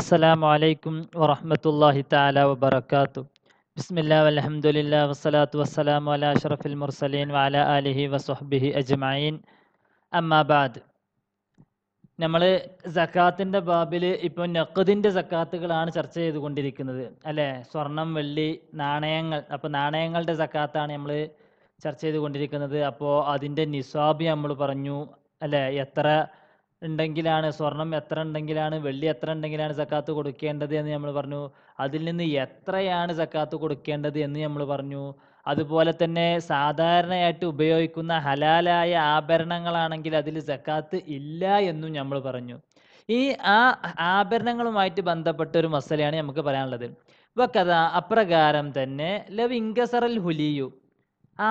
അസ്സലാമു അലൈക്കും വറഹ്മത്തുള്ളാഹി തആല വബറകാതുഹു. ബിസ്മില്ലാ വൽഹംദുലില്ലാ വസ്സലാത്തു വസ്സലാമു അലാ അഷ്റഫിൽ മുർസലീൻ വഅലാ ആലിഹി വസ്വഹ്ബിഹി അജ്മഈൻ. അമ്മാ ബഅദ്. നമ്മൾ സക്കാത്തിൻ്റെ ബാബിൽ ഇപ്പോൾ നഖദിൻ്റെ സക്കാത്തുകളാണ് ചർച്ച ചെയ്തുകൊണ്ടിരിക്കുന്നത് അല്ലേ? സ്വർണം, വെള്ളി, നാണയങ്ങൾ. അപ്പോൾ നാണയങ്ങളുടെ സക്കാത്താണ് നമ്മൾ ചർച്ച ചെയ്തുകൊണ്ടിരിക്കുന്നത്. അപ്പോൾ അതിൻ്റെ നിസ്വാബ് നമ്മൾ പറഞ്ഞു അല്ലേ? എത്ര ഉണ്ടെങ്കിലാണ്, സ്വർണം എത്ര ഉണ്ടെങ്കിലാണ്, വെള്ളി എത്ര ഉണ്ടെങ്കിലാണ് സക്കാത്ത് കൊടുക്കേണ്ടത് എന്ന് നമ്മൾ പറഞ്ഞു. അതിൽ നിന്ന് എത്രയാണ് സക്കാത്ത് കൊടുക്കേണ്ടത് എന്ന് നമ്മൾ പറഞ്ഞു. അതുപോലെ തന്നെ സാധാരണയായിട്ട് ഉപയോഗിക്കുന്ന ഹലാലായ ആഭരണങ്ങളാണെങ്കിൽ അതിൽ സക്കാത്ത് ഇല്ല എന്നും നമ്മൾ പറഞ്ഞു. ഈ ആ ആഭരണങ്ങളുമായിട്ട് ബന്ധപ്പെട്ട ഒരു മസലയാണ് നമുക്ക് പറയാനുള്ളത്. വക്കഥ അപ്രകാരം തന്നെ ലവ് ഇങ്കസറൽ ഹുലിയു,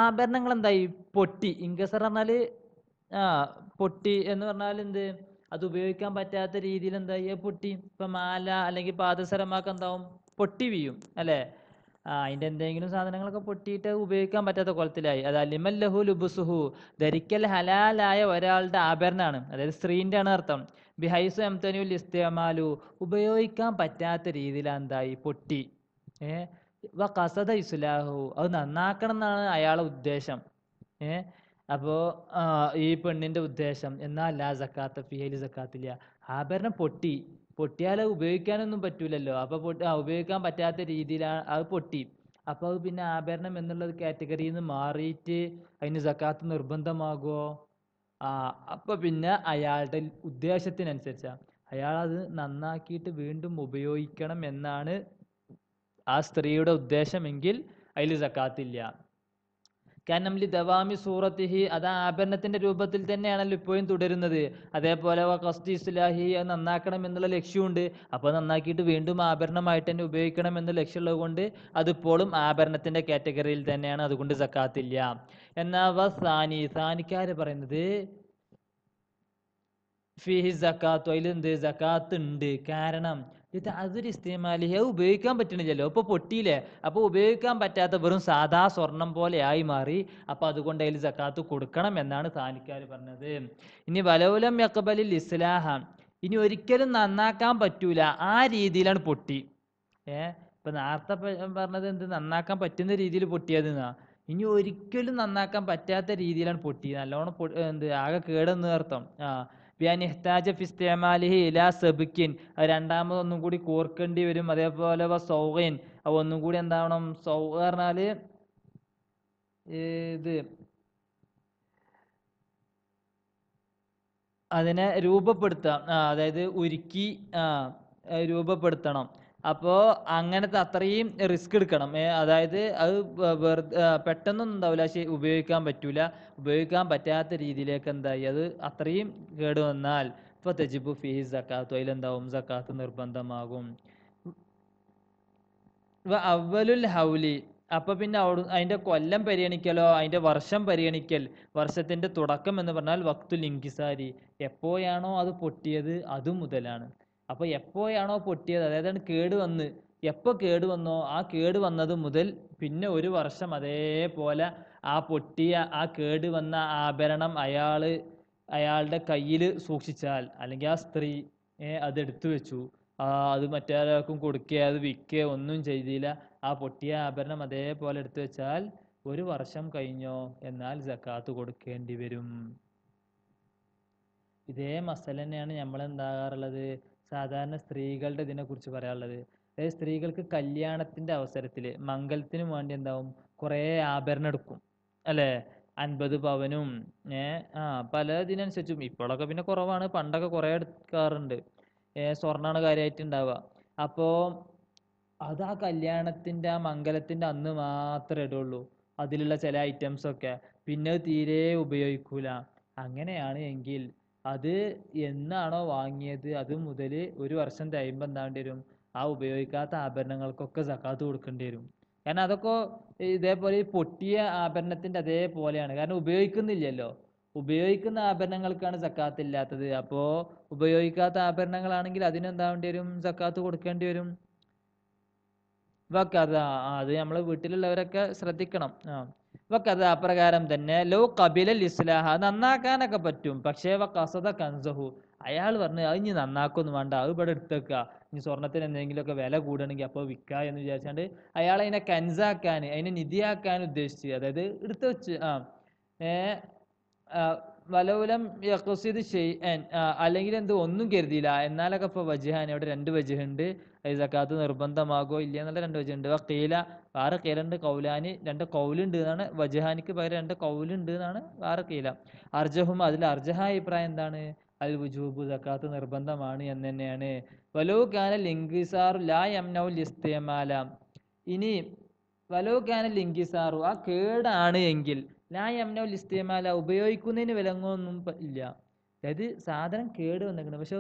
ആഭരണങ്ങൾ എന്തായി പൊട്ടി. ഇങ്കസർ പറഞ്ഞാൽ പൊട്ടി എന്ന് പറഞ്ഞാൽ എന്ത്, അത് ഉപയോഗിക്കാൻ പറ്റാത്ത രീതിയിൽ എന്തായി പൊട്ടി. ഇപ്പം മാല അല്ലെങ്കിൽ പാദസരമൊക്കെ എന്താവും, പൊട്ടി വീഴും അല്ലേ? അതിൻ്റെ എന്തെങ്കിലും സാധനങ്ങളൊക്കെ പൊട്ടിയിട്ട് ഉപയോഗിക്കാൻ പറ്റാത്ത കുളത്തിലായി. അത് അലിമല്ലഹു ലുബുസുഹു, ധരിക്കൽ ഹലാലായ ഒരാളുടെ ആഭരണമാണ്, അതായത് സ്ത്രീൻ്റെ ആണ് അർത്ഥം. ബിഹൈസു എംതനുൽ ഇസ്തിമാലു, ഉപയോഗിക്കാൻ പറ്റാത്ത രീതിയിൽ എന്തായി പൊട്ടി. വ കസദ ഇസ്ലാഹു, അത് നന്നാക്കണം എന്നാണ് അയാളെ ഉദ്ദേശം. അപ്പോൾ ഈ പെണ്ണിൻ്റെ ഉദ്ദേശം, എന്നാൽ ലാ സക്കാത്ത ഫിഹയിൽ സക്കാത്തില്ല. ആഭരണം പൊട്ടിയാൽ ഉപയോഗിക്കാനൊന്നും പറ്റൂലല്ലോ. അപ്പോൾ ഉപയോഗിക്കാൻ പറ്റാത്ത രീതിയിലാണ് അത് പൊട്ടി. അപ്പോൾ അത് പിന്നെ ആഭരണം എന്നുള്ള കാറ്റഗറിയിൽ നിന്ന് മാറിയിട്ട് അതിന് സക്കാത്ത് നിർബന്ധമാകുമോ? അപ്പോൾ പിന്നെ അയാളുടെ ഉദ്ദേശത്തിനനുസരിച്ചാണ്. അയാളത് നന്നാക്കിയിട്ട് വീണ്ടും ഉപയോഗിക്കണം എന്നാണ് ആ സ്ത്രീയുടെ ഉദ്ദേശമെങ്കിൽ അതിൽ സക്കാത്തില്ല. കാരണം ദവാമി സൂറത്തിഹി, അത് ആഭരണത്തിൻ്റെ രൂപത്തിൽ തന്നെയാണല്ലോ ഇപ്പോഴും തുടരുന്നത്. അതേപോലെ ഖസ്ദി ഇസ്ലാഹി, അത് നന്നാക്കണം എന്നുള്ള ലക്ഷ്യമുണ്ട്. അപ്പോൾ നന്നാക്കിയിട്ട് വീണ്ടും ആഭരണമായിട്ട് തന്നെ ഉപയോഗിക്കണം എന്ന ലക്ഷ്യമുള്ളത് കൊണ്ട് അതിപ്പോഴും ആഭരണത്തിൻ്റെ കാറ്റഗറിയിൽ തന്നെയാണ്, അതുകൊണ്ട് സക്കാത്തില്ല. എന്നാൽ സാനിക്കാർ പറയുന്നത് ഫിഹി സക്കാത്തു, അതിലെന്ത് സക്കാത്ത് ഉണ്ട്. കാരണം ഇത് അതൊരു ഇസ്തിമാലി, അത് ഉപയോഗിക്കാൻ പറ്റണില്ലല്ലോ, ഇപ്പോൾ പൊട്ടിയില്ലേ. അപ്പോൾ ഉപയോഗിക്കാൻ പറ്റാത്ത വെറും സാധാ സ്വർണം പോലെ ആയി മാറി. അപ്പോൾ അതുകൊണ്ട് അതിൽ സക്കാത്ത് കൊടുക്കണം എന്നാണ് സാനിക്കാർ പറഞ്ഞത്. ഇനി വലൗലം യഖ്ബലിൽ ഇസ്ലാഹ, ഇനി ഒരിക്കലും നന്നാക്കാൻ പറ്റൂല, ആ രീതിയിലാണ് പൊട്ടി. ഇപ്പം നേരത്തെ പറഞ്ഞത് എന്ത്, നന്നാക്കാൻ പറ്റുന്ന രീതിയിൽ പൊട്ടിയതെന്നാ. ഇനി ഒരിക്കലും നന്നാക്കാൻ പറ്റാത്ത രീതിയിലാണ് പൊട്ടി, നല്ലോണം എന്ത് ആകെ കേടെന്ന് അർത്ഥം. ബിഅനിഹ്താജ ഫിസ്തിമാലിഹി ഇലാ സബ്കിൻ, അത് രണ്ടാമതൊന്നും കൂടി കോർക്കേണ്ടി വരും. അതേപോലെ സൗഗിൻ, അത് ഒന്നും കൂടി എന്താവണം, സൗഗ് പറഞ്ഞാൽ ഇത് അതിനെ രൂപപ്പെടുത്താം, അതായത് ഉരുക്കി രൂപപ്പെടുത്തണം. അപ്പോൾ അങ്ങനത്തെ അത്രയും റിസ്ക് എടുക്കണം. അതായത് അത് പെട്ടെന്നൊന്നും ഉണ്ടാവില്ല, പക്ഷേ ഉപയോഗിക്കാൻ പറ്റൂല. ഉപയോഗിക്കാൻ പറ്റാത്ത രീതിയിലേക്ക് എന്തായി, അത് അത്രയും കേട് വന്നാൽ ഇപ്പോൾ തജിബു ഫിഹി സക്കാത്തു, അതിലെന്താവും സക്കാത്ത് നിർബന്ധമാകും. അവലുൽ ഹൗലി, അപ്പോൾ പിന്നെ അതിൻ്റെ കൊല്ലം പരിഗണിക്കലോ അതിൻ്റെ വർഷം പരിഗണിക്കൽ. വർഷത്തിൻ്റെ തുടക്കം എന്ന് പറഞ്ഞാൽ വക്തുൽ ഇൻകിസാരി, എപ്പോഴാണോ അത് പൊട്ടിയത് അത് മുതലാണ്. അപ്പോൾ എപ്പോഴാണോ പൊട്ടിയത്, അതായത് കേട് വന്ന്, എപ്പോൾ കേട് വന്നോ ആ കേട് വന്നത് മുതൽ പിന്നെ ഒരു വർഷം അതേപോലെ ആ പൊട്ടിയ ആ കേട് വന്ന ആഭരണം അയാളുടെ കയ്യിൽ സൂക്ഷിച്ചാൽ, അല്ലെങ്കിൽ ആ സ്ത്രീ അതെടുത്തു വെച്ചു, അത് മറ്റൊരാൾക്കും കൊടുക്കുക, അത് വിൽക്കുക ഒന്നും ചെയ്തില്ല, ആ പൊട്ടിയ ആഭരണം അതേപോലെ എടുത്തു വെച്ചാൽ ഒരു വർഷം കഴിഞ്ഞോ എന്നാൽ സക്കാത്ത് കൊടുക്കേണ്ടി വരും. ഇതേ മസല തന്നെയാണ് നമ്മൾ എന്താകാറുള്ളത്, സാധാരണ സ്ത്രീകളുടെ ഇതിനെക്കുറിച്ച് പറയാനുള്ളത്. അതായത് സ്ത്രീകൾക്ക് കല്യാണത്തിൻ്റെ അവസരത്തിൽ മംഗലത്തിനും വേണ്ടി എന്താവും, കുറേ ആഭരണം എടുക്കും അല്ലേ? 50 പവനും പല ഇതിനനുസരിച്ചും. ഇപ്പോഴൊക്കെ പിന്നെ കുറവാണ്, പണ്ടൊക്കെ കുറേ എടുക്കാറുണ്ട്. സ്വർണ്ണമാണ് കാര്യമായിട്ട് ഉണ്ടാവുക. അപ്പോൾ അത് ആ കല്യാണത്തിൻ്റെ ആ മംഗലത്തിൻ്റെ അന്ന് മാത്രമേ ഇടുള്ളൂ, അതിലുള്ള ചില ഐറ്റംസൊക്കെ. പിന്നെ അത് തീരെ ഉപയോഗിക്കൂല. അങ്ങനെയാണ് എങ്കിൽ അത് എന്നാണോ വാങ്ങിയത് അത് മുതൽ ഒരു വർഷം കഴിയുമ്പോൾ എന്താവേണ്ടി വരും, ആ ഉപയോഗിക്കാത്ത ആഭരണങ്ങൾക്കൊക്കെ സക്കാത്ത് കൊടുക്കേണ്ടി വരും. കാരണം അതൊക്കെ ഇതേപോലെ പൊട്ടിയ ആഭരണത്തിൻ്റെ അതേപോലെയാണ്, കാരണം ഉപയോഗിക്കുന്നില്ലല്ലോ. ഉപയോഗിക്കുന്ന ആഭരണങ്ങൾക്കാണ് സക്കാത്ത് ഇല്ലാത്തത്. അപ്പോൾ ഉപയോഗിക്കാത്ത ആഭരണങ്ങളാണെങ്കിൽ അതിനെന്താവേണ്ടി വരും, സക്കാത്ത് കൊടുക്കേണ്ടി വരും. വക്കഥ, അത് നമ്മളെ വീട്ടിലുള്ളവരൊക്കെ ശ്രദ്ധിക്കണം. വക്കഥ അപ്രകാരം തന്നെ ലോ കബിലൽ ഇസ്ലാഹ, നന്നാക്കാനൊക്കെ പറ്റും, പക്ഷേ വ കസദ കൻസഹു, അയാൾ പറഞ്ഞു അത് ഇനി നന്നാക്കൊന്നും വേണ്ട, അത് ഇവിടെ എടുത്തേക്കുക, ഇനി സ്വർണ്ണത്തിന് എന്തെങ്കിലുമൊക്കെ വില കൂടണമെങ്കിൽ അപ്പോൾ വിൽക്കുക എന്ന് വിചാരിച്ചാണ്ട് അയാൾ അതിനെ കൻസാക്കാൻ, അതിനെ നിധിയാക്കാൻ ഉദ്ദേശിച്ച്, അതായത് എടുത്തു വെച്ച് വലൗലം യഖ്സിദ് ഷൈഅൻ, അല്ലെങ്കിൽ എന്ത് ഒന്നും കരുതിയില്ല എന്നാലൊക്കെ ഇപ്പോൾ വജ്ഹാൻ, അവിടെ രണ്ട് വജ്ഹുണ്ട്, സക്കാത്ത് നിർബന്ധമാകോ ഇല്ല എന്നുള്ള രണ്ട് വജ്ഹുണ്ട്. വഖീല, വേറെ കീലുണ്ട്, കൗലാനി, രണ്ട് കൗലുണ്ട് എന്നാണ്, വജ്ഹാനിക്ക് പകരം രണ്ട് കൗലുണ്ട് എന്നാണ് വേറെ കീല. അർജഹും, അതിൽ അർജഹായ അഭിപ്രായം എന്താണ്, അൽ വുജൂബ്, സക്കാത്ത് നിർബന്ധമാണ് എന്ന് തന്നെയാണ്. വലോ കാനൽ ഇൻകിസാറു ലാ യംനഉൽ ഇസ്തിമാല, ഇനി വലോ കാനൽ ഇൻകിസാറു, ആ കേടാണ് എങ്കിൽ ലാ യംനഉൽ ഇസ്തിമാല, ഉപയോഗിക്കുന്നതിന് വിലങ്ങൊന്നും ഇല്ല. അതായത് സാധനം കേട് വന്നിരിക്കണം, പക്ഷെ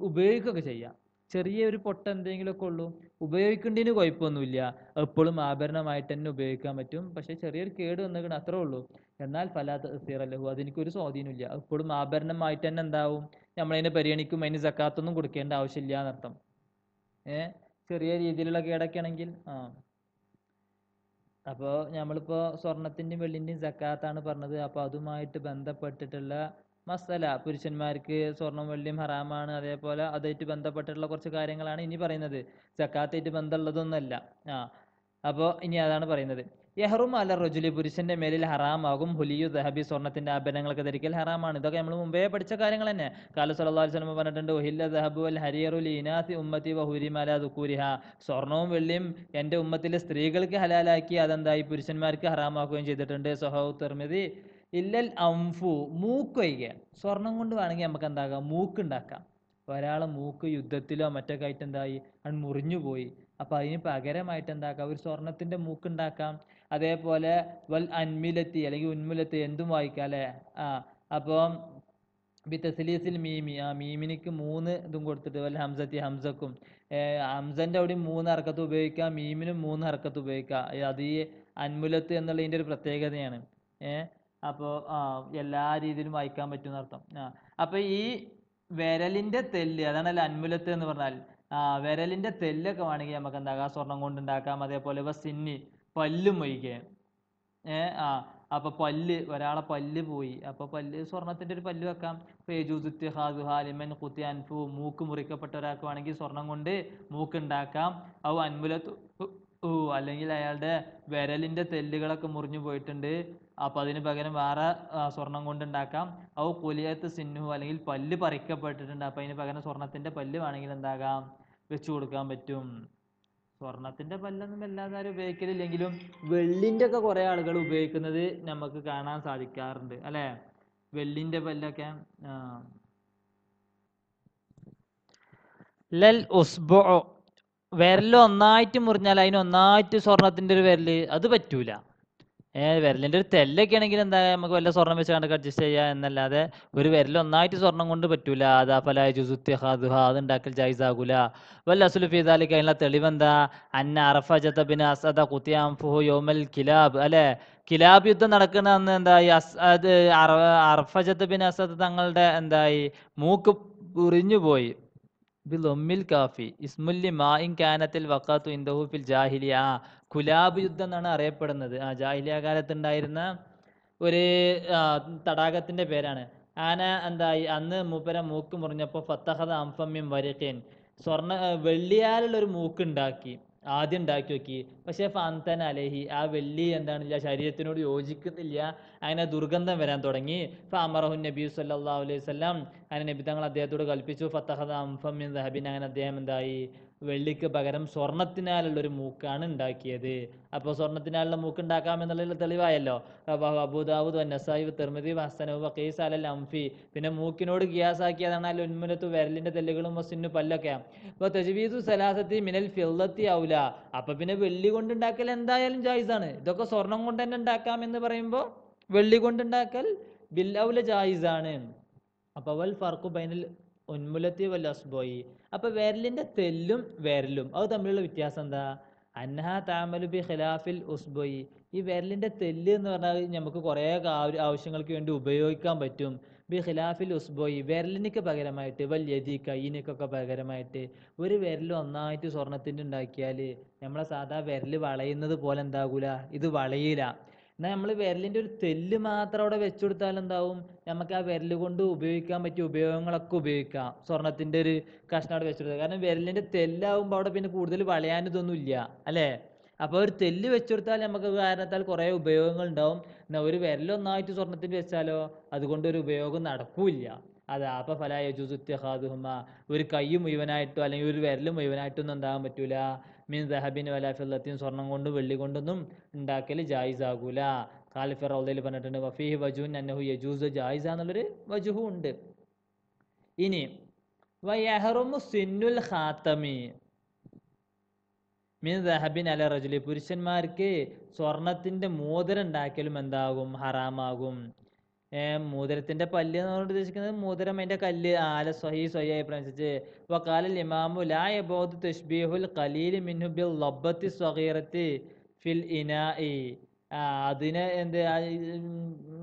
ഉപയോഗിക്കുകയൊക്കെ ചെയ്യാം. ചെറിയൊരു പൊട്ട എന്തെങ്കിലുമൊക്കെ ഉള്ളൂ, ഉപയോഗിക്കേണ്ടതിന് കുഴപ്പമൊന്നുമില്ല, എപ്പോഴും ആഭരണമായിട്ട് തന്നെ ഉപയോഗിക്കാൻ പറ്റും. പക്ഷെ ചെറിയൊരു കേട് വന്നിരിക്കണം, അത്രേ ഉള്ളൂ. എന്നാൽ ഫലാ തഅ്സീറലഹു, അതെനിക്കൊരു സ്വാധീനമില്ല, എപ്പോഴും ആഭരണമായിട്ട് തന്നെ എന്താവും, നമ്മളതിനെ പരിഗണിക്കും, അതിന് സക്കാത്തൊന്നും കൊടുക്കേണ്ട ആവശ്യമില്ല എന്നർത്ഥം. ചെറിയ രീതിയിലുള്ള കേടൊക്കെ ആണെങ്കിൽ അപ്പോൾ നമ്മളിപ്പോൾ സ്വർണത്തിൻ്റെയും വെള്ളിൻ്റെയും സക്കാത്താണ് പറഞ്ഞത്. അപ്പോൾ അതുമായിട്ട് ബന്ധപ്പെട്ടിട്ടുള്ള മസല, പുരുഷന്മാർക്ക് സ്വർണം വെള്ളിയും ഹറാമാണ്, അതേപോലെ അതായിട്ട് ബന്ധപ്പെട്ടിട്ടുള്ള കുറച്ച് കാര്യങ്ങളാണ് ഇനി പറയുന്നത്. സക്കാത്തായിട്ട് ബന്ധമുള്ളതൊന്നുമല്ല. അപ്പോൾ ഇനി അതാണ് പറയുന്നത്. യഹ്റും അല റജുലി, പുരുഷന്റെ മേലിൽ ഹറാമാകും, ഹുലിയു ദഹബി, സ്വർണത്തിന്റെ ആഭരണങ്ങളൊക്കെ ധരിക്കൽ ഹറാമാണ്. ഇതൊക്കെ നമ്മൾ മുമ്പേ പഠിച്ച കാര്യങ്ങൾ തന്നെ. കാല സല്ലല്ലാഹു അലൈഹി വസല്ലം പറഞ്ഞിട്ടുണ്ട്, ഉഹില്ല ദഹബു വൽ ഹരിയറു ലീനാത്തി ഉമ്മത്തി വഹുരിമ അലാ ദുകൂരിഹ, സ്വർണവും വെള്ളിയും എൻ്റെ ഉമ്മത്തിലെ സ്ത്രീകൾക്ക് ഹലാലാക്കി, അതെന്തായി പുരുഷന്മാർക്ക് ഹറാമാക്കുകയും ചെയ്തിട്ടുണ്ട്. സഹീഹ് തിർമിദി. ഇല്ലൽ അംഫു, മൂക്കൊയ്കെ, സ്വർണം കൊണ്ട് വേണമെങ്കിൽ നമുക്ക് എന്താക്കാം, മൂക്കുണ്ടാക്കാം. ഒരാളെ മൂക്ക് യുദ്ധത്തിലോ മറ്റൊക്കെ ആയിട്ട് എന്തായി, അത് മുറിഞ്ഞു പോയി. അപ്പം അതിന് പകരമായിട്ട് എന്താക്കാം, ഒരു സ്വർണത്തിൻ്റെ മൂക്കുണ്ടാക്കാം. അതേപോലെ വൽ അൻമിലത്തി, അല്ലെങ്കിൽ ഉന്മുലത്തി, എന്തും വായിക്കാം അല്ലേ. അപ്പം ബിത്തസ്ലീസിൽ മീമി, മീമിനിക്ക് 3 ഇതും കൊടുത്തിട്ട്, വൽ ഹംസത്തി, ഹംസക്കും ഹംസൻ്റെ അവിടെ 3 ഹർക്കത്ത് ഉപയോഗിക്കാം, മീമിനും 3 ഹർക്കത്ത് ഉപയോഗിക്കാം. അത് ഈ അൻമുലത്ത് എന്നുള്ളതിൻ്റെ ഒരു പ്രത്യേകതയാണ്. അപ്പോൾ എല്ലാ രീതിയിലും വായിക്കാൻ പറ്റുമെന്ന് അർത്ഥം. അപ്പോൾ ഈ വിരലിൻ്റെ തെല്ല്, അതാണല്ലോ അൻമുലത്ത് എന്ന് പറഞ്ഞാൽ. വിരലിൻ്റെ തെല്ലൊക്കെ വേണമെങ്കിൽ നമുക്ക് എന്താക്കാം, സ്വർണം കൊണ്ടുണ്ടാക്കാം. അതേപോലെ സിന്നി, പല്ലും ഒഴികെ. അപ്പോൾ പല്ല്, ഒരാളെ പല്ല് പോയി, അപ്പോൾ പല്ല്, സ്വർണത്തിൻ്റെ ഒരു പല്ല് വെക്കാം. അൻഫു, മൂക്ക് മുറിക്കപ്പെട്ട ഒരാൾക്ക് വേണമെങ്കിൽ സ്വർണം കൊണ്ട് മൂക്കുണ്ടാക്കാം. ഔ അൻമുലത്ത്, അല്ലെങ്കിൽ അയാളുടെ വിരലിൻ്റെ തെല്ലുകളൊക്കെ മുറിഞ്ഞു പോയിട്ടുണ്ട്, അപ്പോൾ അതിന് പകരം വേറെ സ്വർണം കൊണ്ടുണ്ടാക്കാം. ഔ കുലിയത്ത് സിന്നു, അല്ലെങ്കിൽ പല്ല് പറിക്കപ്പെട്ടിട്ടുണ്ട്, അപ്പോൾ അതിന് പകരം സ്വർണത്തിൻ്റെ പല്ല് വേണമെങ്കിൽ എന്താകാം, വെച്ചു കൊടുക്കാൻ പറ്റും. സ്വർണത്തിൻ്റെ പല്ലൊന്നും എല്ലാവരും ഉപയോഗിക്കലില്ലെങ്കിലും വെള്ളിൻ്റെ ഒക്കെ കുറേ ആളുകൾ ഉപയോഗിക്കുന്നത് നമുക്ക് കാണാൻ സാധിക്കാറുണ്ട് അല്ലേ. വെള്ളിൻ്റെ പല്ലൊക്കെ. ലൽ ഉസ്ബു, വിരൽ ഒന്നായിട്ട് മുറിഞ്ഞാൽ അതിന് ഒന്നായിട്ട് സ്വർണത്തിൻ്റെ ഒരു വിരൽ, അത് പറ്റൂല. വിരലിൻ്റെ ഒരു തെല്ലൊക്കെ ആണെങ്കിൽ എന്താ, നമുക്ക് വല്ല സ്വർണം വെച്ച് കണ്ടൊക്കെ അഡ്ജസ്റ്റ് ചെയ്യുക എന്നല്ലാതെ ഒരു വിരൽ ഒന്നായിട്ട് സ്വർണം കൊണ്ട് പറ്റൂല. അതാ ഫല ജുസുത്തി ഹാദുഹ, അത് ഉണ്ടാക്കൽ ജൈസാകൂല. വല്ല അസുലു ഫീദാലിക്ക്, അതിനുള്ള തെളിവെന്താ, അന്ന അറഫജത ബിൻ അസദ ഖുതിയാംഫുഹു യൗമൽ കിലാബ്, അല്ലെ, കിലാബ് യുദ്ധം നടക്കുന്ന അന്ന് എന്തായി, അറഫജത ബിൻ അസദ് തങ്ങളുടെ എന്തായി, മൂക്ക് ഉറിഞ്ഞു പോയി. ബിലൊമ്മിൽ കാഫി ഇസ്മുല്ലി മാഇൻ കാനത്തിൽ വഖാത്തു ഇൻദഹു ഫിൽ ജാഹിലിയ, കുലാബ് യുദ്ധം എന്നാണ് അറിയപ്പെടുന്നത്. ജാഹിലിയ കാലത്തുണ്ടായിരുന്ന ഒരു തടാകത്തിൻ്റെ പേരാണ്. എന്തായി, അന്ന് മൂപ്പര മൂക്ക് മുറിഞ്ഞപ്പോൾ ഫത്തഹദ അംഫമ്മിൻ വരിഖിൻ, വെള്ളിയാലുള്ളൊരു മൂക്ക് ഉണ്ടാക്കി, ആദ്യം ഉണ്ടാക്കി നോക്കി. പക്ഷേ ഫാന്തൻ അലഹി, ആ വെള്ളി എന്താണില്ല, ശരീരത്തിനോട് യോജിക്കുന്നില്ല, അങ്ങനെ ദുർഗന്ധം വരാൻ തുടങ്ങി. ഫഅമറഹു നബി സല്ലല്ലാഹു അലൈഹി വസല്ലം, അങ്ങനെ നബി തങ്ങൾ അദ്ദേഹത്തോട് കൽപ്പിച്ചു. ഫത്തഹദ അംഫം മിൻ ദഹബിൻ, അങ്ങനെ അദ്ദേഹം എന്തായി, വെള്ളിക്ക് പകരം സ്വർണത്തിനാലുള്ളൊരു മൂക്കാണ് ഉണ്ടാക്കിയത്. അപ്പോൾ സ്വർണത്തിനാലുള്ള മൂക്ക് ഉണ്ടാക്കാമെന്നുള്ള തെളിവായല്ലോ. അബൂദാവൂദ് നസായി തിർമിദി ഹസനഹു വഖീസ് അലൽ അംഫി, പിന്നെ മൂക്കിനോട് ഖിയാസാക്കിയതാണ് അൽ ഉന്മുലത്തു, വിരലിൻ്റെ തെല്ലുകളും വസിന്നു, പല്ലൊക്കെ. അപ്പോൾ തജ്വീദു സലാസത്തി മിനൽ ഫില്ലത്തി ഔല, അപ്പോൾ പിന്നെ വെള്ളി കൊണ്ടുണ്ടാക്കൽ എന്തായാലും ജായിസാണ്. ഇതൊക്കെ സ്വർണം കൊണ്ട് തന്നെ ഉണ്ടാക്കാമെന്ന് പറയുമ്പോൾ വെള്ളി കൊണ്ടുണ്ടാക്കൽ ബിൽ ഔല ജായിസാണ്. അപ്പോൾ വൽ ഫർഖു ബൈനൽ ഉന്മുലത്തി വൽ അസ്ബോയി, അപ്പോൾ വിരലിൻ്റെ തെല്ലും വിരലും അത് തമ്മിലുള്ള വ്യത്യാസം എന്താ, അന്നഹ താമലു ബി ഖിലാഫിൽ ഉസ്ബോയി, ഈ വിരലിൻ്റെ തെല്ല് എന്ന് പറഞ്ഞാൽ നമുക്ക് കുറേ ആവശ്യങ്ങൾക്ക് വേണ്ടി ഉപയോഗിക്കാൻ പറ്റും. ബി ഖിലാഫിൽ ഉസ്ബോയി, വിരലിനൊക്കെ പകരമായിട്ട്, വൽ യദി, കൈയിനൊക്കെ പകരമായിട്ട്. ഒരു വിരൽ ഒന്നായിട്ട് സ്വർണത്തിൻ്റെ ഉണ്ടാക്കിയാൽ നമ്മളെ സാധാ വിരൽ വളയുന്നത് പോലെ എന്താകൂല, ഇത് വളയില്ല. എന്നാൽ നമ്മൾ വിരലിൻ്റെ ഒരു തെല്ല് മാത്രം അവിടെ വെച്ചു കൊടുത്താൽ എന്താവും, നമുക്ക് ആ വിരൽ കൊണ്ട് ഉപയോഗിക്കാൻ പറ്റിയ ഉപയോഗങ്ങളൊക്കെ ഉപയോഗിക്കാം. സ്വർണത്തിൻ്റെ ഒരു കഷ്ണം അവിടെ വെച്ചു കൊടുക്കുക. കാരണം വിരലിൻ്റെ തെല്ലാവുമ്പോൾ അവിടെ പിന്നെ കൂടുതൽ വളയാനിതൊന്നും ഇല്ല അല്ലേ. അപ്പോൾ ഒരു തെല്ല് വെച്ചു കൊടുത്താൽ നമുക്ക് കാരണത്താൽ കുറേ ഉപയോഗങ്ങൾ ഉണ്ടാവും. എന്നാൽ ഒരു വിരലൊന്നായിട്ട് സ്വർണത്തിന് വെച്ചാലോ അതുകൊണ്ട് ഒരു ഉപയോഗം നടക്കൂല്ല. അതാ അപ്പോൾ ഫലാ യജൂസു ഇത്തിഖാദുഹുമ, ഒരു കൈ മുഴുവനായിട്ടോ അല്ലെങ്കിൽ ഒരു വിരൽ മുഴുവനായിട്ടോ ഒന്നും എന്താകാൻ പറ്റൂല. മീൻ ദഹബിൻ വലാ ഫില്ലത്തിൻ, സ്വർണം കൊണ്ട് വെള്ളി കൊണ്ടൊന്നും ഉണ്ടാക്കൽ ജായിസ് ആകൂല. ഖാലിഫ് റൗദയിൽ പറഞ്ഞിട്ടുണ്ട് വഫീഹി വജൂൻ അന്നഹു യജൂസ് ജായിസ എന്നുള്ളൊരു വജുഹും ഉണ്ട്. ഇനി വയഹറുമു സിന്നുൽ ഖാത്തമി മീൻ ദഹബിൻ അല റജുലി, പുരുഷന്മാർക്ക് സ്വർണത്തിൻ്റെ മോതിരം ഉണ്ടാക്കലും എന്താകും, ഹറാമാകും. മോതിരത്തിൻ്റെ പല്ല് എന്നുകൊണ്ട് ഉദ്ദേശിക്കുന്നത് മോതിരം അതിൻ്റെ കല്ല്. ആല സ്വഹീഹ് അനുസരിച്ച് വഖാലൽ ഇമാമു ലാ യബൂദു തശ്ബീഹുൽ ഖലീൽ മിൻഹു ബിൽ ലബ്ബത്തി സ്വഗീറത്തി ഫിൽ ഇനാഇ. അതിനെ എന്ത്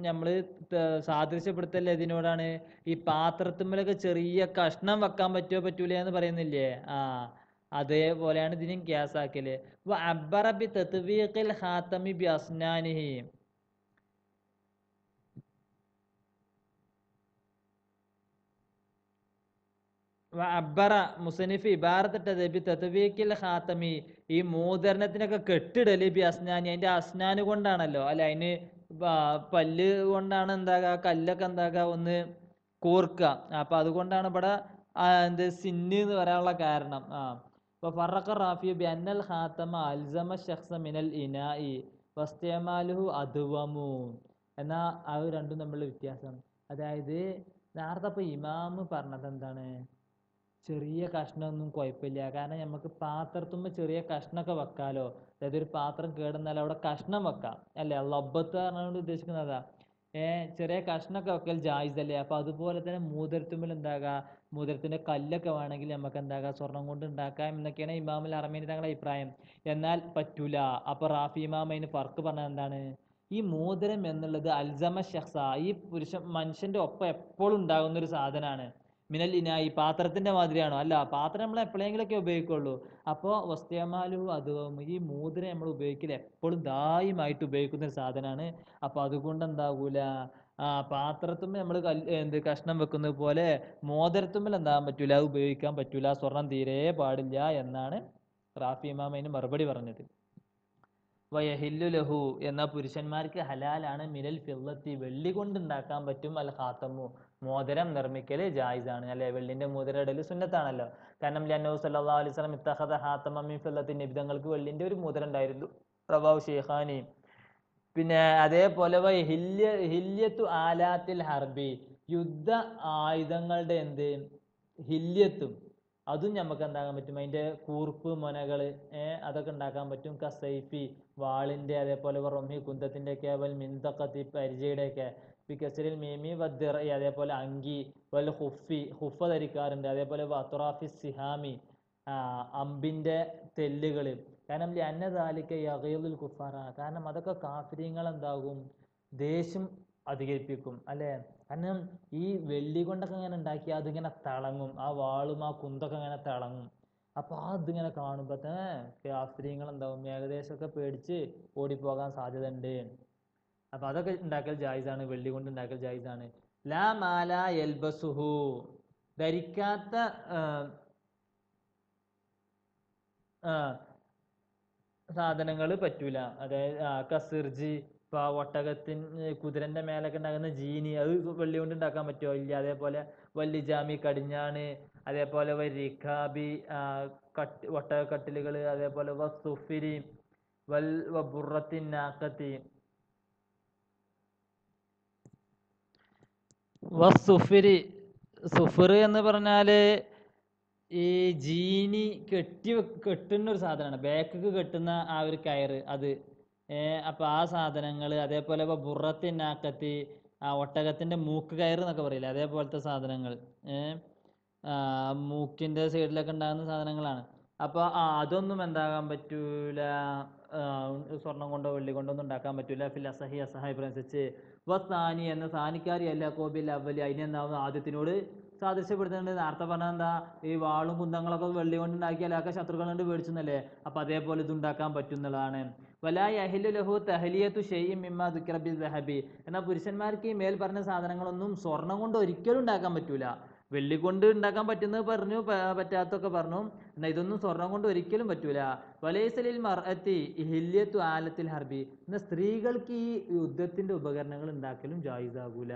നമ്മൾ സാദൃശ്യപ്പെടുത്തല്ലേ ഇതിനോടാണ്. ഈ പാത്രത്തിന്മേലൊക്കെ ചെറിയ കഷ്ണം വെക്കാൻ പറ്റുമോ പറ്റൂല എന്ന് പറയുന്നില്ലേ, അതേപോലെയാണ് ഇതിനും ഗ്യാസാക്കല്. അബ്ബറ ബി തത്വീഖിൽ ഖാതമി ബി അസ്നാനിഹി, അബ്ബറ മുസനിഫ് ഇബാറത്തിട്ടത് ബി തത്വീഖിൽ ഖാതമി, ഈ മോതിരണത്തിനൊക്കെ കെട്ടിടല് ബി അസ്നാനി, അതിൻ്റെ അസ്നാന് കൊണ്ടാണല്ലോ അല്ല, അതിന് പല്ല് കൊണ്ടാണ് എന്താകുക, കല്ലൊക്കെ എന്താകുക ഒന്ന് കോർക്കുക. അപ്പം അതുകൊണ്ടാണ് ഇവിടെ എന്ത് സിന്ന് എന്ന് പറയാനുള്ള കാരണം. അപ്പോൾ ഫറഖ റാഫി ബി അന്നൽ ഖാതമ അൽസമ ശഖ്സ മിനൽ ഇനാഇ വസ്തിഅമാലുഹു അദ്വമു. എന്നാൽ അത് രണ്ടും തമ്മിലുള്ള വ്യത്യാസം, അതായത് നേരത്തെ ഇപ്പോൾ ഇമാമ് പറഞ്ഞത് എന്താണ്, ചെറിയ കഷ്ണമൊന്നും കുഴപ്പമില്ല, കാരണം നമുക്ക് പാത്രത്തുമ്പോൾ ചെറിയ കഷ്ണമൊക്കെ വെക്കാമല്ലോ. അതായത് ഒരു പാത്രം കേടുന്നാൽ അവിടെ കഷ്ണം വെക്കാം അല്ലേ, ലബ്ബത്ത് പറഞ്ഞുകൊണ്ട് ഉദ്ദേശിക്കുന്നതാ. ചെറിയ കഷ്ണമൊക്കെ വെക്കൽ ജായിസല്ലേ. അപ്പോൾ അതുപോലെ തന്നെ മോതിരത്തുമ്പോൾ എന്താകുക, മോതിരത്തിൻ്റെ കല്ലൊക്കെ വേണമെങ്കിൽ നമുക്ക് എന്താകുക, സ്വർണം കൊണ്ട് ഉണ്ടാക്കാം എന്നൊക്കെയാണ് ഇമാമുൽ ഹറമൈനി തങ്ങളുടെ അഭിപ്രായം. എന്നാൽ പറ്റൂല. അപ്പോൾ റാഫി ഇമാം അതിന് ഫർക്ക് പറഞ്ഞത് എന്താണ്, ഈ മോതിരം എന്നുള്ളത് അൽസമ ഷഖ്സ, ഈ മനുഷ്യൻ്റെ ഒപ്പം എപ്പോഴും ഉണ്ടാകുന്ന ഒരു സാധനമാണ്. മിനൽ ഇനായി, പാത്രത്തിൻ്റെ മാതിരിയാണോ, അല്ല, പാത്രം നമ്മൾ എപ്പോഴെങ്കിലൊക്കെ ഉപയോഗിക്കുള്ളൂ. അപ്പോൾ വസ്തിയമാലു അത്, ഈ മോതിരം നമ്മൾ ഉപയോഗിക്കൽ എപ്പോഴും ദായിമായിട്ട് ഉപയോഗിക്കുന്ന ഒരു സാധനമാണ്. അപ്പോൾ അതുകൊണ്ട് എന്താകൂല, പാത്രത്തുമ്പോൾ നമ്മൾ കഷ്ണം വെക്കുന്നത് പോലെ മോതിരത്തുമ്പോൾ എന്താകാൻ പറ്റൂല, അത് ഉപയോഗിക്കാൻ പറ്റൂല, സ്വർണം തീരെ പാടില്ല എന്നാണ് റാഫി ഇമാം അതിന് മറുപടി പറഞ്ഞത്. വയഹില്ലു ലഹു, എന്ന പുരുഷന്മാർക്ക് ഹലാലാണ് മിനൽ ഫില്ലത്തി, വെള്ളി കൊണ്ട് ഉണ്ടാക്കാൻ പറ്റും, അൽ ഖാത്തമു, മോതിരം നിർമ്മിക്കൽ ജായിസാണ് അല്ലെ. വെള്ളിൻ്റെ മോതിരം ഇടൽ സുന്നത്താണല്ലോ. കാരണം ലന്നഹു സല്ലല്ലാഹു അലൈഹി വസല്ലം ഇത്തഖദ ഖാതമ മിൻ ഫില്ലത്തി, നബിതങ്ങൾക്ക് വെള്ളിൻ്റെ ഒരു മോതിരം ഉണ്ടായിരുന്നു. റവാഹു ശൈഖാനി. പിന്നെ അതേപോലെ ഹില്യത്തു ആലാത്തിൽ ഹർബി, യുദ്ധ ആയുധങ്ങളുടെ ഹില്യത്തും അതും നമുക്ക് എന്താക്കാൻ പറ്റും, അതിൻ്റെ കൂർപ്പ് മുനകൾ അതൊക്കെ ഉണ്ടാക്കാൻ പറ്റും. കസൈഫി, വാളിൻ്റെ, അതേപോലെ റൊമി കുന്തത്തിൻ്റെ ഒക്കെ, വൽ മിന്തഖത്തി പരിചയുടെ ഒക്കെ, കസരിൽ മീമി വദ്ദിർ, അതേപോലെ അങ്കി, വൽ ഹുഫ ധരിക്കാറുണ്ട്. അതേപോലെ അത്റാഫി സിഹാമി, അമ്പിൻ്റെ തെല്ലുകൾ. കാരണം അന്നദാലിക യഗീദുൽ കുഫാറ, കാരണം അതൊക്കെ കാഫിര്യങ്ങൾ എന്താകും, ദേഷ്യം അധികരിപ്പിക്കും അല്ലേ. കാരണം ഈ വെള്ളി കൊണ്ടൊക്കെ ഇങ്ങനെ ഉണ്ടാക്കി അതിങ്ങനെ തിളങ്ങും, ആ വാളും ആ കുന്തൊക്കെ ഇങ്ങനെ തിളങ്ങും. അപ്പോൾ അതിങ്ങനെ കാണുമ്പോൾ തന്നെ കാഫിര്യങ്ങൾ എന്താവും, ഏകദേശമൊക്കെ പേടിച്ച് ഓടിപ്പോകാൻ സാധ്യത ഉണ്ട്. അപ്പം അതൊക്കെ ഉണ്ടാക്കൽ ജായിസാണ്, വെള്ളി കൊണ്ട് ഉണ്ടാക്കൽ ജായിസാണ്. ലാ മാല യൽബസുഹു, ധരിക്കാത്ത സാധനങ്ങൾ പറ്റൂല. അതായത് കസിർജി, ഇപ്പോൾ ഒട്ടകത്തിന് കുതിരൻ്റെ മേലൊക്കെ ഉണ്ടാകുന്ന ജീനി, അത് വെള്ളി കൊണ്ട് ഉണ്ടാക്കാൻ പറ്റുമോ, ഇല്ല. അതേപോലെ വല്ലിജാമി, കടിഞ്ഞാണ്, അതേപോലെ റിഖാബി, ഒട്ടകക്കട്ടിലുകൾ, അതേപോലെ വസുഫിരി ബുറത്തിൻ നാക്കത്തി, വസുഫിരി, സുഫർ എന്ന് പറഞ്ഞാൽ ഈ ജീനി കെട്ടുന്ന ഒരു സാധനമാണ്, ബാക്ക് കെട്ടുന്ന ആ ഒരു കയറ് അത്. അപ്പോൾ ആ സാധനങ്ങൾ, അതേപോലെ ഇപ്പോൾ ബുറത്തിൻ നാക്കത്തി, ഒട്ടകത്തിൻ്റെ മൂക്ക് കയറ് എന്നൊക്കെ പറയില്ല, അതേപോലത്തെ സാധനങ്ങൾ, മൂക്കിൻ്റെ സൈഡിലൊക്കെ ഉണ്ടാകുന്ന സാധനങ്ങളാണ്. അപ്പോൾ അതൊന്നും എന്താകാൻ പറ്റൂല, സ്വർണം കൊണ്ടോ വെള്ളി കൊണ്ടോ ഒന്നും ഉണ്ടാക്കാൻ പറ്റൂല. ഫിൽ അസഹി, അനുസരിച്ച് വസാനി എന്ന സാനിക്കാരി അല്ല കോബിൽ അവലി, അതിനെന്താവുന്ന ആദ്യത്തിനോട് സാദൃശ്യപ്പെടുത്തുന്നുണ്ട്. നേരത്തെ പറഞ്ഞാൽ എന്താ, ഈ വാളും കുന്തങ്ങളൊക്കെ വെള്ളി കൊണ്ട് ഉണ്ടാക്കിയാൽ ഒക്കെ ശത്രുക്കൾ കൊണ്ട് മേടിച്ചെന്നല്ലേ. അപ്പം അതേപോലെ ഇത് ഉണ്ടാക്കാൻ പറ്റുന്നതാണ്. വലാ യഹില്ലു ലഹു തഹ്ലിയത്തു ഷൈഇൻ മിമ്മാ ദുക്കിറ ബിദ്ദഹബി. എന്നാൽ പുരുഷന്മാർക്ക് ഈ മേൽ പറഞ്ഞ സാധനങ്ങളൊന്നും സ്വർണം കൊണ്ട് ഒരിക്കലും ഉണ്ടാക്കാൻ പറ്റൂല. വെള്ളി കൊണ്ട് ഉണ്ടാക്കാൻ പറ്റുന്നത് പറഞ്ഞു, പറ്റാത്തൊക്കെ പറഞ്ഞു. എന്നാൽ ഇതൊന്നും സ്വർണം കൊണ്ട് ഒരിക്കലും പറ്റൂല. വലൈസലിൽ മർഅത്തി ഹില്യത്തു ആലത്തിൽ ഹർബി. എന്നാൽ സ്ത്രീകൾക്ക് ഈ യുദ്ധത്തിന്റെ ഉപകരണങ്ങൾ ഉണ്ടാക്കലും ജായിസാകൂല.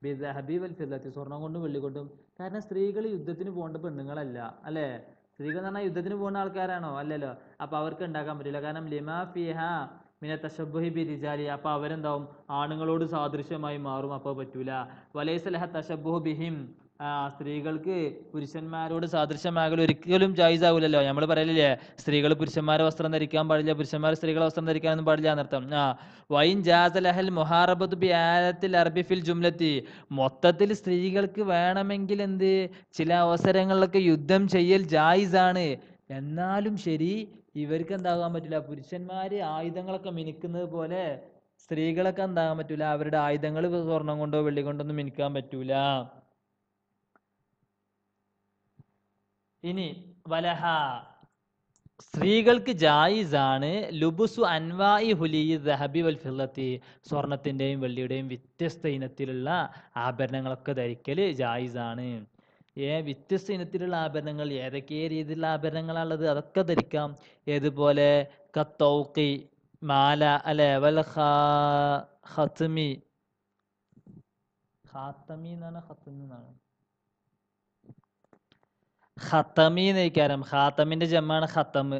ബിദ്ദഹബി വൽ ഫിദ്ദത്തി, സ്വർണം കൊണ്ടും വെള്ളി കൊണ്ടും. കാരണം സ്ത്രീകൾ യുദ്ധത്തിന് പോകേണ്ട പെണ്ണുങ്ങളല്ല, അല്ലേ? സ്ത്രീകൾ എന്ന് പറഞ്ഞാൽ യുദ്ധത്തിന് പോകുന്ന ആൾക്കാരാണോ? അല്ലല്ലോ. അപ്പൊ അവർക്ക് ഉണ്ടാക്കാൻ പറ്റില്ല. കാരണം ലിമാ ഫിഹ മിന തശബ്ബുഹി ബി റിജാലി, അപ്പൊ അവരെന്താവും? ആണുങ്ങളോട് സാദൃശ്യമായി മാറും. അപ്പൊ പറ്റൂല. വലൈസ ലഹ തശബ്ബുഹു ബിഹിം, സ്ത്രീകൾക്ക് പുരുഷന്മാരോട് സാദൃശ്യമാകൽ ഒരിക്കലും ജായിസാവൂലല്ലോ. നമ്മൾ പറയലില്ലേ, സ്ത്രീകൾ പുരുഷന്മാരെ വസ്ത്രം ധരിക്കാൻ പാടില്ല, പുരുഷന്മാർ സ്ത്രീകളെ വസ്ത്രം ധരിക്കാനൊന്നും പാടില്ല എന്നർത്ഥം. വൈൻ ജാസ ലഹൽ മുഹാറബത്തു ബി ആലത്തിൽ അർബി ഫിൽ ജുംലത്തി, മൊത്തത്തിൽ സ്ത്രീകൾക്ക് വേണമെങ്കിൽ എന്ത് ചില അവസരങ്ങളിലൊക്കെ യുദ്ധം ചെയ്യൽ ജായിസാണ്. എന്നാലും ശരി, ഇവർക്ക് എന്താകാൻ പറ്റില്ല. പുരുഷന്മാര് ആയുധങ്ങളൊക്കെ മിനുക്കുന്നത് പോലെ സ്ത്രീകളൊക്കെ എന്താകാൻ പറ്റൂല. അവരുടെ ആയുധങ്ങൾ സ്വർണം കൊണ്ടോ വെള്ളി കൊണ്ടോ ഒന്നും മിനുക്കാൻ പറ്റൂല. ഇനി വലഹ, സ്ത്രീകൾക്ക് ജായിസാണ് ലുബുസു അൻവാഇ ഹുലിയി ദഹബി വൽ ഫില്ലത്തി, സ്വർണത്തിന്റെയും വെള്ളിയുടെയും വ്യത്യസ്ത ഇനത്തിലുള്ള ആഭരണങ്ങളൊക്കെ ധരിക്കല് ജായിസാണ്. വ്യത്യസ്ത ഇനത്തിലുള്ള ആഭരണങ്ങൾ, ഏതൊക്കെ രീതിയിലുള്ള ആഭരണങ്ങളാണുള്ളത് അതൊക്കെ ധരിക്കാം. ഏതുപോലെ കത്തൗക്കി, മാല, അല്ലെ? വൽ ഖത്മി, ഖാത്തമി എന്നാണ്, ഖത്മി എന്നാണ്, ഖത്തമി നയിക്കാരം. ഖാത്തമിന്റെ ജമ്മാണ് ഖത്തമ്.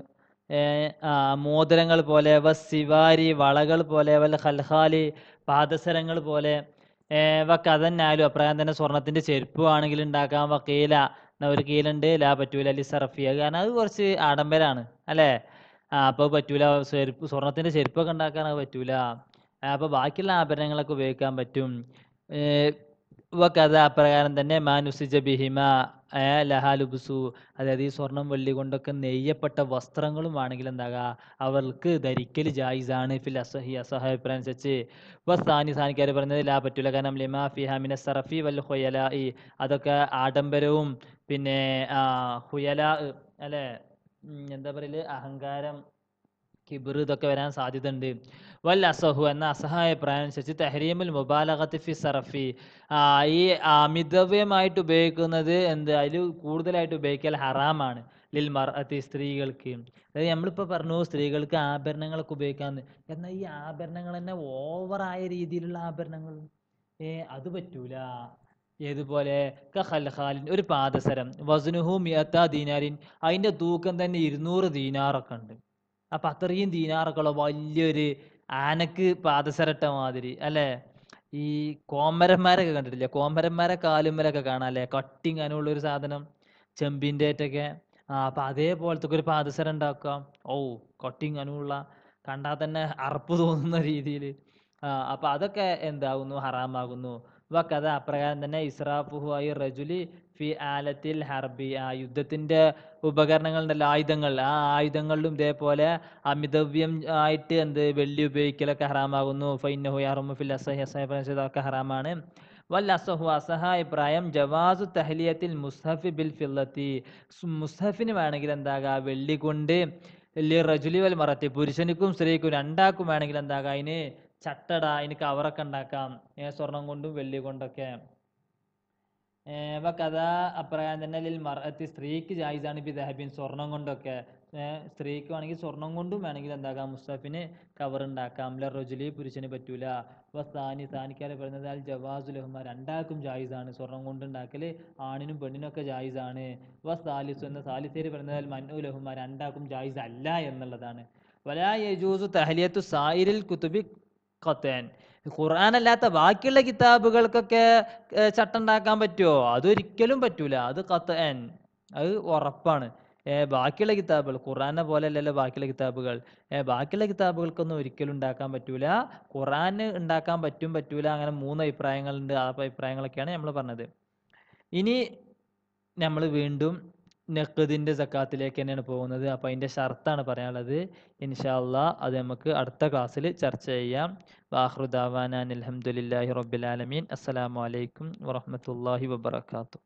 മോതിരങ്ങൾ പോലെ, സിവാരി, വളകൾ പോലെ, വല്ല ഖൽഖാലി, പാദസരങ്ങൾ പോലെ, കഥന്നാലും അപ്രകാരം തന്നെ സ്വർണത്തിന്റെ ചെരുപ്പ് ആണെങ്കിൽ ഉണ്ടാക്കാം. വക്കീല, ഒരു കീലുണ്ട്, ലാ പറ്റൂല അല്ലി സർഫിയ, കാരണം അത് കുറച്ച് ആഡംബരാണ്, അല്ലേ? അപ്പോൾ പറ്റൂല. സ്വർണത്തിന്റെ ചെരുപ്പൊക്കെ ഉണ്ടാക്കാൻ അത് പറ്റൂല. അപ്പോൾ ബാക്കിയുള്ള ആഭരണങ്ങളൊക്കെ ഉപയോഗിക്കാൻ പറ്റും. കഥ അപ്രകാരം തന്നെ മാനുസിജ ബിഹിമ ലഹാലുബുസു, അതായത് ഈ സ്വർണം വെള്ളി കൊണ്ടൊക്കെ നെയ്യപ്പെട്ട വസ്ത്രങ്ങളും ആണെങ്കിൽ എന്താകുക, അവർക്ക് ധരിക്കൽ ജായിസാണ്. ഫിൽ അസഹി, അസഹാഭിപ്രായം അനുസരിച്ച്. സാനിക്കാർ പറയുന്നത് ലാ പറ്റൂല. കാരണം ലിമാ ഫിഹ മിന സറഫി വൽ ഹുയലാഇ, അതൊക്കെ ആഡംബരവും പിന്നെ ഹുയലാ, അല്ലെ? എന്താ പറയല്, അഹങ്കാരം, കിബിർ, ഇതൊക്കെ വരാൻ സാധ്യത ഉണ്ട്. വൽ അസഹു എന്ന അസഹാഭിപ്രായം അനുസരിച്ച് തഹരീമുൽ മുബാലഗത്തി ഫി സറഫി, ഈ അമിതവ്യമായിട്ട് ഉപയോഗിക്കുന്നത് അതിൽ കൂടുതലായിട്ട് ഉപയോഗിക്കൽ ഹറാമാണ്. ലിൽ മർഅത്തി, സ്ത്രീകൾക്ക്. അതായത് നമ്മളിപ്പോൾ പറഞ്ഞു സ്ത്രീകൾക്ക് ആഭരണങ്ങളൊക്കെ ഉപയോഗിക്കാമെന്ന്. എന്നാൽ ഈ ആഭരണങ്ങൾ തന്നെ ഓവറായ രീതിയിലുള്ള ആഭരണങ്ങൾ അത് പറ്റൂല. ഏതുപോലെ ഖൽഖാലിൻ, ഒരു പാദസരം, വസ്നുഹു മിഅത്ത ദീനാരിൻ, അതിന്റെ തൂക്കം തന്നെ 200 ദീനാറൊക്കെ ഉണ്ട്. അപ്പം അത്രയും ദീനാറൊക്കെയുള്ള വലിയൊരു ആനക്ക് പാദസരട്ട മാതിരി, അല്ലേ? ഈ കോമരന്മാരൊക്കെ കണ്ടിട്ടില്ലേ? കോമരന്മാരെ കാലുമ്മലൊക്കെ കാണാം, അല്ലേ? കട്ടിങ് അതിനുള്ളൊരു സാധനം, ചെമ്പിൻ്റെ ഏറ്റൊക്കെ. അപ്പം അതേപോലത്തെ ഒരു പാദസരം ഉണ്ടാക്കാം. കട്ടിങ് അതിനുള്ള, കണ്ടാൽ തന്നെ അറപ്പ് തോന്നുന്ന രീതിയിൽ. അപ്പം അതൊക്കെ എന്താകുന്നു? ഹറാമാകുന്നു. കഥ അപ്രകാരം തന്നെ ഇസ്രാഫുഹു ആയി റജുലി ഫി ആലത്തിൽ ഹർബി, യുദ്ധത്തിന്റെ ഉപകരണങ്ങളുണ്ടല്ലോ, ആയുധങ്ങൾ, ആയുധങ്ങളിലും ഇതേപോലെ അമിതവ്യം ആയിട്ട് വെള്ളി ഉപയോഗിക്കലൊക്കെ ഹറാമാകുന്നു. ഫൈനഹു യഹ്റമു ഫിൽ അസഹി, അസഹി ഹറാമാണ്. വൽ അസഹു, അസഹാഭിപ്രായം ജവാസു തഹ്ലിയത്തിൽ മുസ്ഹഫി ബിൽ ഫില്ലത്തി, മുസ്ഹഫിന് വേണമെങ്കിൽ എന്താകാം വെള്ളി കൊണ്ട്, റജുലി വൽ മറത്തി, പുരുഷനിക്കും സ്ത്രീക്കും രണ്ടാക്കും വേണമെങ്കിൽ എന്താകാം അതിന് ചട്ടട, അതിന് കവറൊക്കെ ഉണ്ടാക്കാം, സ്വർണം കൊണ്ടും വെള്ളി കൊണ്ടൊക്കെ. കഥ അപ്രകാരം തന്നെ ലിൽ മർഅത്തി, സ്ത്രീക്ക് ജായിസാണ് ബി ദഹബിൻ, സ്വർണം കൊണ്ടൊക്കെ. സ്ത്രീക്ക് വേണമെങ്കിൽ സ്വർണം കൊണ്ടും വേണമെങ്കിൽ എന്താക്കാം മുസ്തഫിന് കവർ ഉണ്ടാക്കാം. റജുലി, പുരുഷന് പറ്റൂല. സാനിക്കാരെ പറയുന്നത് അൽ ജവാസുലഹുമ, രണ്ടാൾക്കും ജായിസാണ് സ്വർണം കൊണ്ട് ഉണ്ടാക്കൽ, ആണിനും പെണ്ണിനും ഒക്കെ ജായിസാണ്. സാലിസു എന്ന സാലിസേര് പറയുന്നത് അൽ മൻഉലഹുമ, രണ്ടാൾക്കും ജായിസ് അല്ല എന്നുള്ളതാണ്. വലാ യജൂസു തഹ്ലിയത്തു സായിരിൽ കുതുബി ഖത്തൻ, ഖുർആൻ അല്ലാത്ത ബാക്കിയുള്ള കിതാബുകൾക്കൊക്കെ ചട്ടം ഉണ്ടാക്കാൻ പറ്റുമോ? അതൊരിക്കലും പറ്റൂല. അത് ഖത്തൻ, അത് ഉറപ്പാണ്. ബാക്കിയുള്ള കിതാബുകൾ ഖുർആനെ പോലെ അല്ലല്ലോ ബാക്കിയുള്ള കിതാബുകൾ. ബാക്കിയുള്ള കിതാബുകൾക്കൊന്നും ഒരിക്കലും ഉണ്ടാക്കാൻ പറ്റൂല. ഖുർആന് ഉണ്ടാക്കാൻ പറ്റൂല. അങ്ങനെ 3 അഭിപ്രായങ്ങളുണ്ട്. ആ അഭിപ്രായങ്ങളൊക്കെയാണ് നമ്മൾ പറഞ്ഞത്. ഇനി നമ്മൾ വീണ്ടും നഖദിന്റെ സക്കാത്തിലേക്ക് തന്നെയാണ് പോകുന്നത്. അപ്പോൾ അതിൻ്റെ ഷർത്താണ് പറയാനുള്ളത്. ഇൻഷാ അല്ലാഹ് അത് നമുക്ക് അടുത്ത ക്ലാസ്സിൽ ചർച്ച ചെയ്യാം. വാഖിറു ദഅവാനാ അൽഹംദുലില്ലാഹി റബ്ബിൽ ആലമീൻ. അസ്സലാമു അലൈക്കും വറഹ്മത്തുള്ളാഹി വബറകാതുഹു.